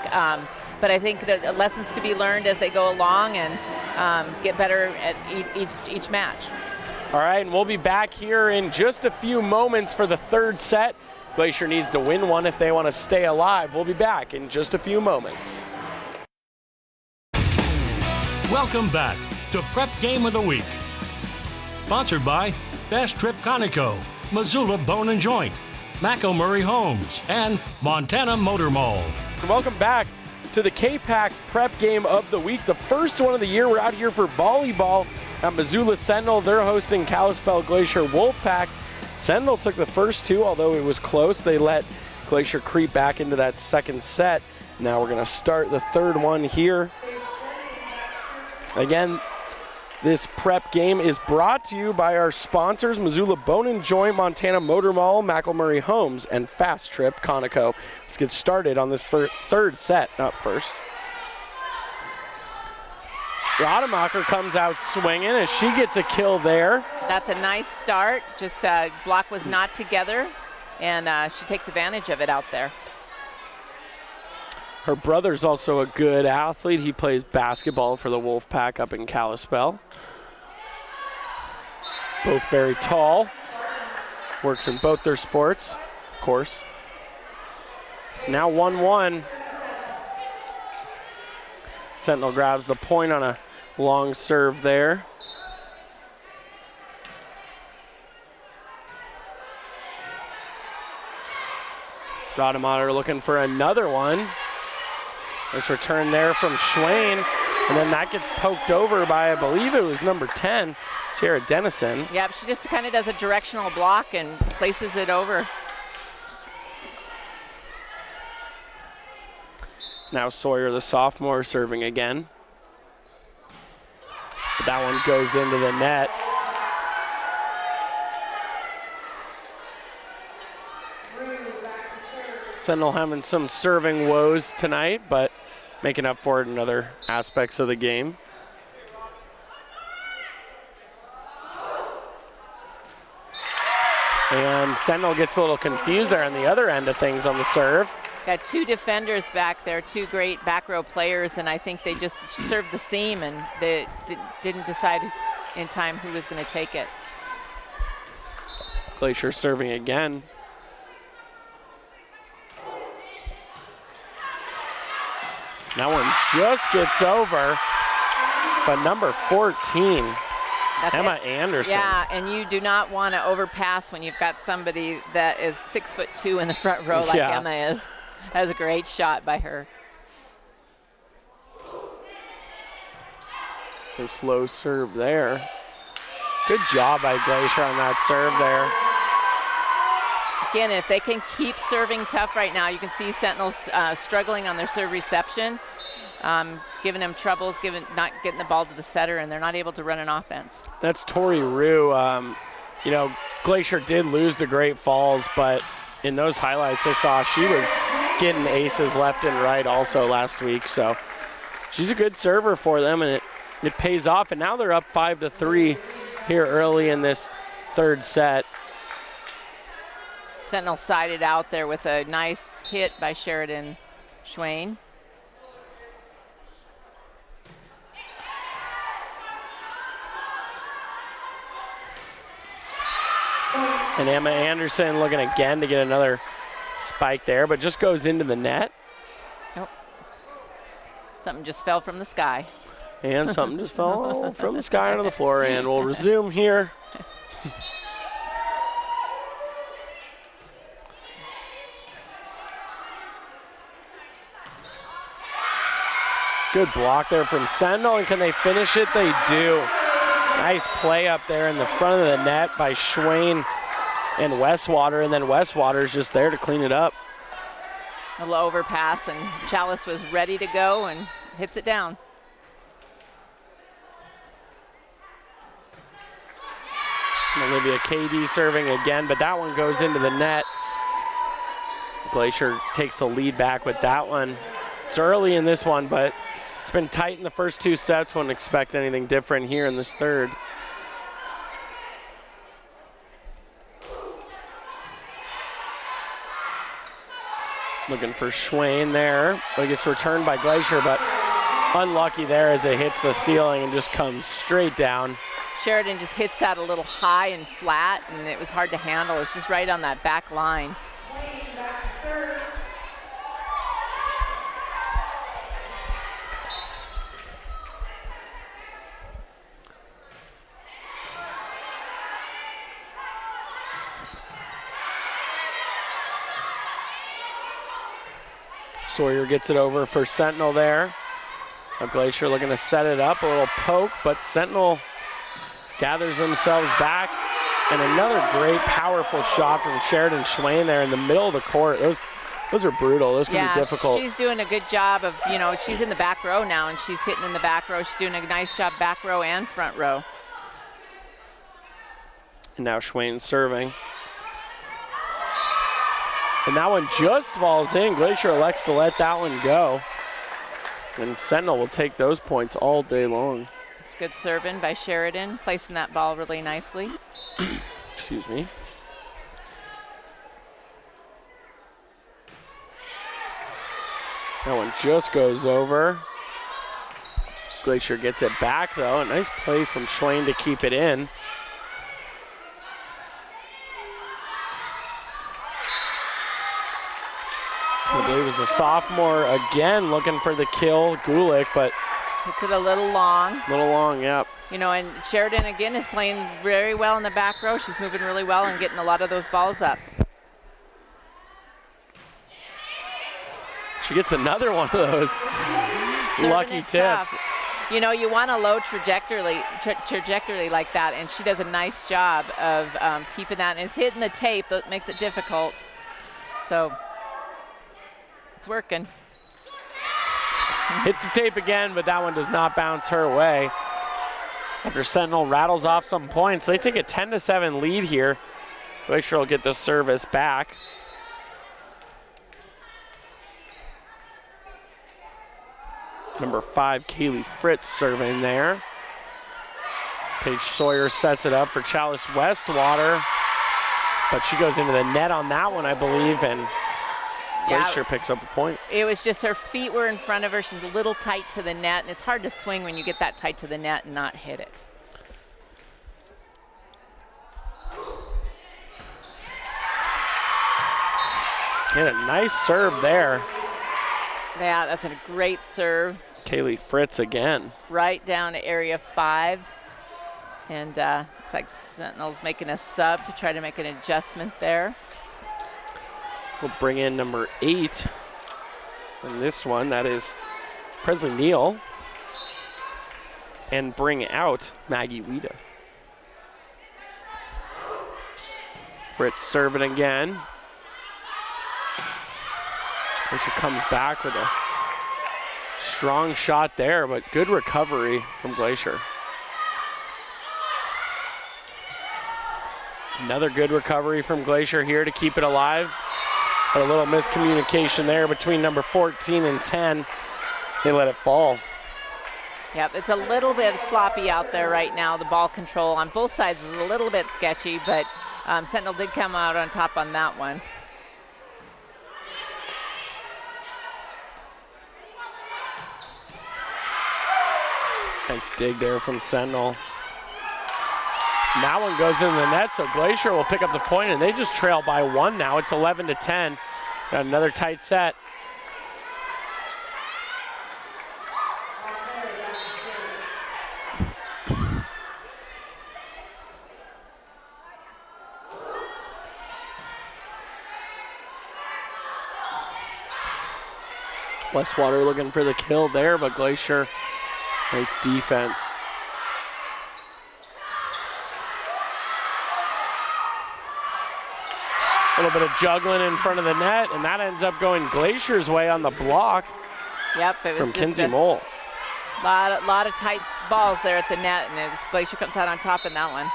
But I think that lessons to be learned as they go along and get better at each match. All right, and we'll be back here in just a few moments for the third set. Glacier needs to win one if they want to stay alive. We'll be back in just a few moments. Welcome back to Prep Game of the Week. Sponsored by Best Trip Conoco, Missoula Bone and Joint, Murray Homes, and Montana Motor Mall. Welcome back to the KPAX Prep Game of the Week, the first one of the year. We're out here for volleyball at Missoula Sentinel. They're hosting Kalispell Glacier Wolfpack. Sentinel took the first two, although it was close. They let Glacier creep back into that second set. Now we're going to start the third one here. Again, this prep game is brought to you by our sponsors, Missoula Bone and Joint, Montana Motor Mall, Murray Homes, and Fast Trip Conoco. Let's get started on this third set up first. Rademacher comes out swinging as she gets a kill there. That's a nice start. Just block was not together, and she takes advantage of it out there. Her brother's also a good athlete. He plays basketball for the Wolfpack up in Kalispell. Both very tall. Works in both their sports, of course. Now 1-1. Sentinel grabs the point on a long serve there. Rademacher looking for another one. Nice return there from Schwain, and then that gets poked over by, I believe it was number 10, Sarah Dennison. Yep, she just kind of does a directional block and places it over. Now Sawyer, the sophomore, serving again. But that one goes into the net. Sentinel having some serving woes tonight, but making up for it in other aspects of the game. And Sentinel gets a little confused there on the other end of things on the serve. Got two defenders back there, two great back row players, and I think they just served the seam and they didn't decide in time who was going to take it. Glacier serving again. That one just gets over, but number 14, That's Emma it. Anderson. Yeah, and you do not want to overpass when you've got somebody that is 6'2" in the front row like Yeah. Emma is. That was a great shot by her. The slow serve there. Good job by Glacier on that serve there. Again, if they can keep serving tough right now, you can see Sentinels struggling on their serve reception, giving them troubles, not getting the ball to the setter, and they're not able to run an offense. That's Tori Rue. You know, Glacier did lose to Great Falls, but in those highlights I saw, she was getting aces left and right also last week. So she's a good server for them, and it pays off. And now they're up 5-3 here early in this third set. Sentinel sided out there with a nice hit by Sheridan Schwain. And Emma Anderson looking again to get another spike there, but just goes into the net. Nope. Something just fell from the sky. And something just fell from the sky onto the floor, and we'll resume here. Good block there from Sentinel, and can they finish it? They do. Nice play up there in the front of the net by Schwain and Westwater, and then Westwater's just there to clean it up. A little overpass, and Chalice was ready to go and hits it down. Olivia KD serving again, but that one goes into the net. Glacier takes the lead back with that one. It's early in this one, but it's been tight in the first two sets. Wouldn't expect anything different here in this third. Looking for Schwain there. But it gets returned by Glacier, but unlucky there as it hits the ceiling and just comes straight down. Sheridan just hits that a little high and flat, and it was hard to handle. It's just right on that back line. Sawyer gets it over for Sentinel there. Now Glacier looking to set it up, a little poke, but Sentinel gathers themselves back. And another great, powerful shot from Sheridan Schwain there in the middle of the court. Those are brutal. Those can be difficult. She's doing a good job of, you know, she's in the back row now, and she's hitting in the back row. She's doing a nice job back row and front row. And now Schwain serving. And that one just falls in. Glacier elects to let that one go. And Sentinel will take those points all day long. It's good serving by Sheridan, placing that ball really nicely. Excuse me. That one just goes over. Glacier gets it back though. A nice play from Schwain to keep it in. I believe it was the sophomore again looking for the kill, Gulick, but hits it a little long. A little long, yep. You know, and Sheridan again is playing very well in the back row. She's moving really well and getting a lot of those balls up. She gets another one of those lucky tips. Tough. You know, you want a low trajectory like that, and she does a nice job of keeping that. And it's hitting the tape that makes it difficult. So it's working. Hits the tape again, but that one does not bounce her way. After Sentinel rattles off some points, they take a 10-7 lead here. Glacier will get the service back. Number 5, Kaylee Fritz serving there. Paige Sawyer sets it up for Chalice Westwater, but she goes into the net on that one, I believe, and Glacier picks up a point. It was just her feet were in front of her. She's a little tight to the net, and it's hard to swing when you get that tight to the net and not hit it. Hit a nice serve there. Yeah, that's a great serve. Kaylee Fritz again. Right down to area 5. And looks like Sentinel's making a sub to try to make an adjustment there. We'll bring in number 8 in this one. That is Presley Neal. And bring out Maggie Wida. Fritz serving again. Glacier comes back with a strong shot there, but good recovery from Glacier. Another good recovery from Glacier here to keep it alive. But a little miscommunication there between number 14 and 10. They let it fall. Yep, it's a little bit sloppy out there right now. The ball control on both sides is a little bit sketchy, but Sentinel did come out on top on that one. Nice dig there from Sentinel. And that one goes into the net, so Glacier will pick up the point, and they just trail by 1 now. It's 11-10. Got another tight set. Westwater looking for the kill there, but Glacier, nice defense. A little bit of juggling in front of the net, and that ends up going Glacier's way on the block. Yep, it was from Kinsey Mole. Lot of tight balls there at the net, and Glacier comes out on top in that one.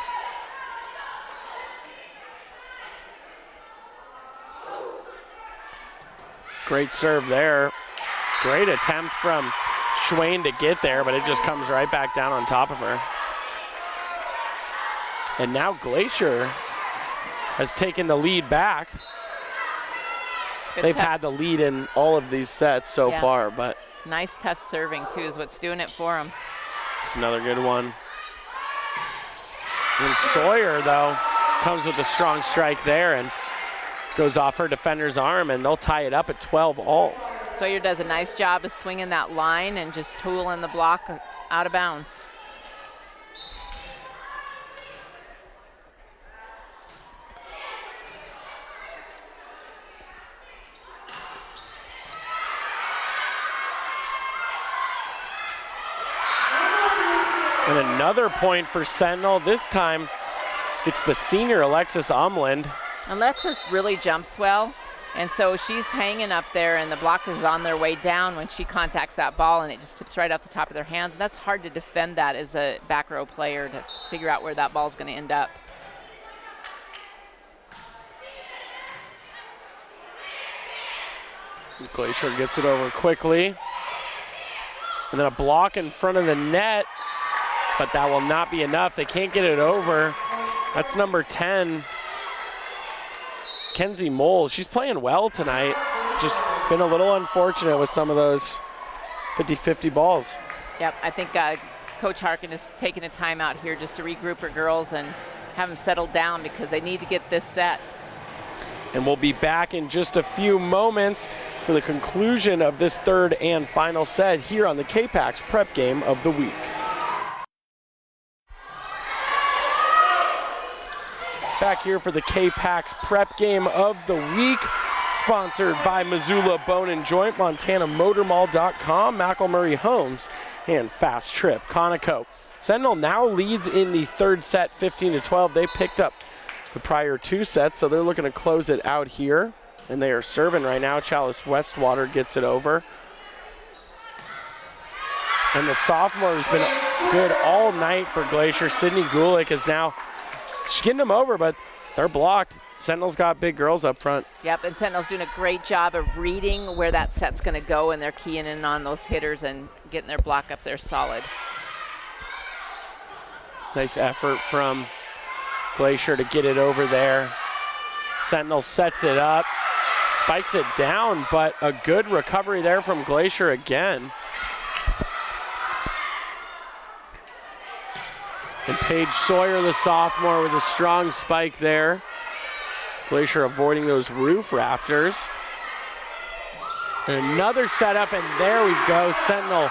Great serve there. Great attempt from Schwain to get there, but it just comes right back down on top of her. And now Glacier has taken the lead back. They've had the lead in all of these sets so far, but nice tough serving too is what's doing it for them. it's another good one. And Sawyer, though, comes with a strong strike there and goes off her defender's arm, and they'll tie it up at 12 all. Sawyer does a nice job of swinging that line and just tooling the block out of bounds. another point for Sentinel. This time, it's the senior Alexis Umland. Alexis really jumps well, and so she's hanging up there, and the blockers on their way down when she contacts that ball, and it just tips right off the top of their hands. And that's hard to defend that as a back row player, to figure out where that ball's going to end up. Glacier gets it over quickly. And then a block in front of the net, but that will not be enough. They can't get it over. That's number 10, Kenzie Mole. She's playing well tonight. Just been a little unfortunate with some of those 50-50 balls. Yep, I think Coach Harkin is taking a timeout here just to regroup her girls and have them settle down because they need to get this set. And we'll be back in just a few moments for the conclusion of this third and final set here on the KPAX Prep Game of the Week. Back here for the KPAX Prep Game of the Week, sponsored by Missoula Bone & Joint, MontanaMotorMall.com, McElmurray Homes, and Fast Trip Conoco. Sentinel now leads in the third set 15-12. They picked up the prior two sets, so they're looking to close it out here. And they are serving right now. Chalice Westwater gets it over. And the sophomore has been good all night for Glacier. Sydney Gulick is now, she's getting them over, but they're blocked. Sentinel's got big girls up front. Yep, and Sentinel's doing a great job of reading where that set's going to go, and they're keying in on those hitters and getting their block up there solid. Nice effort from Glacier to get it over there. Sentinel sets it up, spikes it down, but a good recovery there from Glacier again. And Paige Sawyer, the sophomore, with a strong spike there. Glacier avoiding those roof rafters. And another setup, and there we go. Sentinel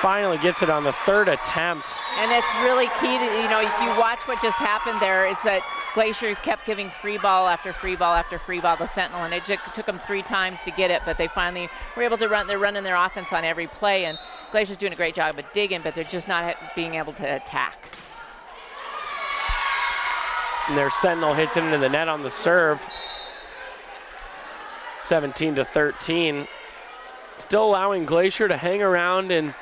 finally gets it on the third attempt. And it's really key to, you know, if you watch what just happened there, is that Glacier kept giving free ball after free ball after free ball to Sentinel, and it took them 3 times to get it, but they finally were able to run. They're running their offense on every play, and Glacier's doing a great job of digging, but they're just not being able to attack. And their Sentinel hits it into the net on the serve. 17-13. Still allowing Glacier to hang around in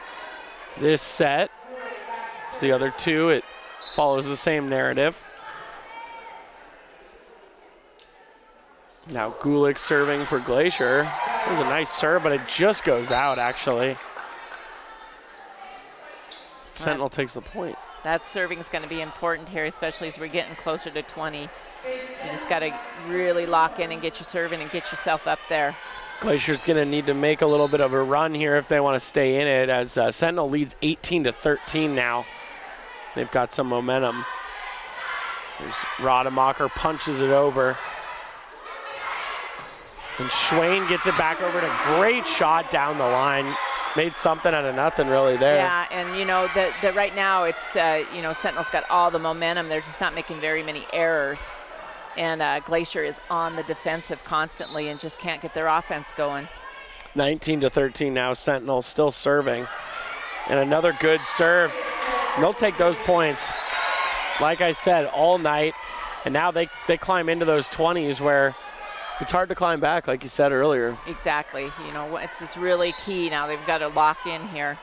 this set. It's the other two. It follows the same narrative. Now Gulick serving for Glacier. It was a nice serve, but it just goes out, actually. Sentinel takes the point. That serving is going to be important here, especially as we're getting closer to 20. You just got to really lock in and get your serving and get yourself up there. Glacier's going to need to make a little bit of a run here if they want to stay in it, as Sentinel leads 18-13 now. They've got some momentum. There's Rademacher, punches it over. And Schwain gets it back over to great shot down the line. Made something out of nothing really there. Yeah, and you know, that right now it's, you know, Sentinel's got all the momentum. They're just not making very many errors. And Glacier is on the defensive constantly and just can't get their offense going. 19-13 now, Sentinel still serving. And another good serve. And they'll take those points, like I said, all night. And now they climb into those 20s where it's hard to climb back, like you said earlier. Exactly. You know, it's really key now. They've got to lock in here.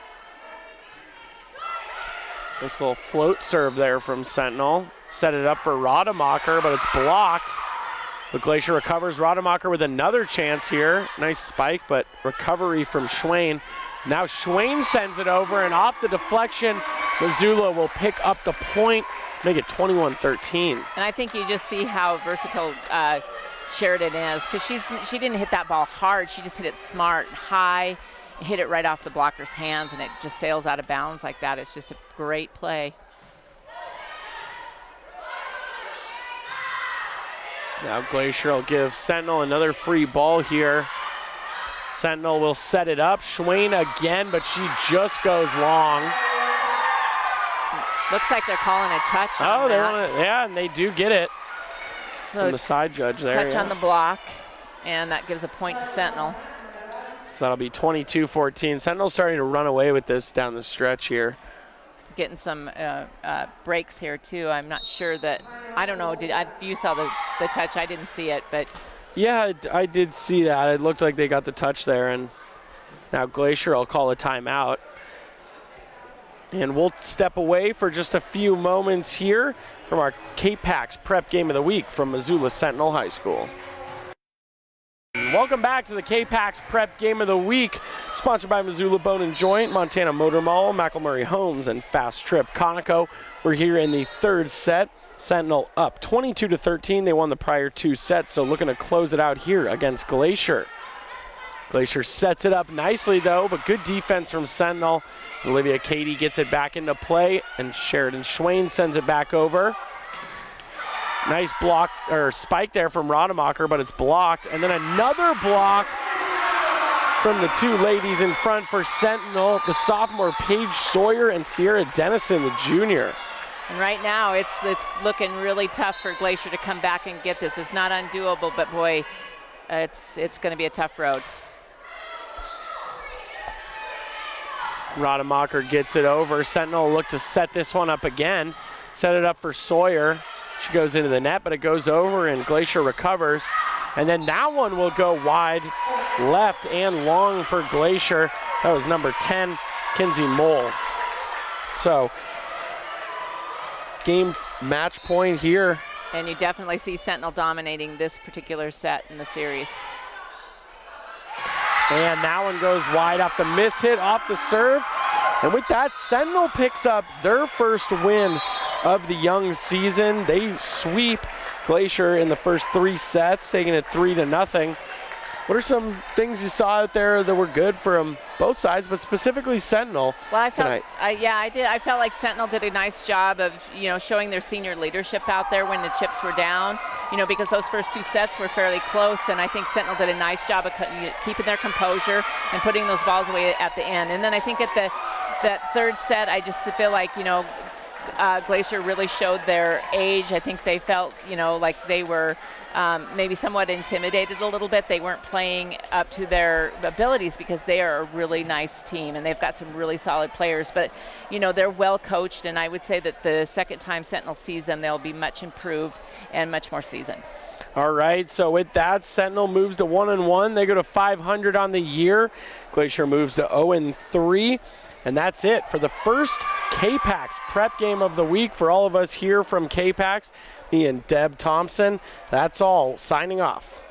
This little float serve there from Sentinel. Set it up for Rademacher, but it's blocked. But Glacier recovers. Rademacher with another chance here. Nice spike, but recovery from Schwain. Now Schwain sends it over, and off the deflection, Missoula will pick up the point, make it 21-13. And I think you just see how versatile Sheridan is, because she didn't hit that ball hard. She just hit it smart, high, hit it right off the blocker's hands, and it just sails out of bounds like that. It's just a great play. Now Glacier will give Sentinel another free ball here. Sentinel will set it up. Schwain again, but she just goes long. Looks like they're calling a touch on that. Yeah, and they do get it. So from the side judge there. Touch on the block, and that gives a point to Sentinel. So that'll be 22-14. Sentinel's starting to run away with this down the stretch here. getting some breaks here too. I'm not sure that, I don't know, you saw the touch, I didn't see it, but. Yeah, I did see that. It looked like they got the touch there, and now Glacier will call a timeout. And we'll step away for just a few moments here from our KPAX Prep Game of the Week from Missoula Sentinel High School. Welcome back to the KPAX Prep Game of the Week, sponsored by Missoula Bone & Joint, Montana Motor Mall, McElmurray Homes, and Fast Trip Conoco. We're here in the third set. Sentinel up 22-13. They won the prior 2 sets, so looking to close it out here against Glacier. Glacier sets it up nicely though, but good defense from Sentinel. Olivia Cady gets it back into play, and Sheridan Schwain sends it back over. Nice block, or spike there from Rademacher, but it's blocked. And then another block from the 2 ladies in front for Sentinel, the sophomore Paige Sawyer and Sierra Dennison, the junior. And right now, it's looking really tough for Glacier to come back and get this. It's not undoable, but boy, it's going to be a tough road. Rademacher gets it over. Sentinel look to set this one up again. Set it up for Sawyer. She goes into the net, but it goes over, and Glacier recovers. And then that one will go wide left and long for Glacier. That was number 10, Kinsey Mole. So, game match point here. And you definitely see Sentinel dominating this particular set in the series. And that one goes wide off the miss hit, off the serve. And with that, Sentinel picks up their first win of the young season. They sweep Glacier in the first 3 sets, taking it 3-0. What are some things you saw out there that were good from both sides, but specifically Sentinel tonight? I did. I felt like Sentinel did a nice job of, showing their senior leadership out there when the chips were down, because those first 2 sets were fairly close, and I think Sentinel did a nice job of keeping their composure and putting those balls away at the end. And then I think at that third set, I just feel like, Glacier really showed their age. I think they felt, like they were maybe somewhat intimidated a little bit. They weren't playing up to their abilities because they are a really nice team and they've got some really solid players. But, they're well coached, and I would say that the second time Sentinel sees them, they'll be much improved and much more seasoned. All right, so with that, Sentinel moves to 1-1. They go to 500 on the year. Glacier moves to 0-3. And that's it for the first KPAX Prep Game of the Week for all of us here from KPAX. Me and Deb Thompson. That's all. Signing off.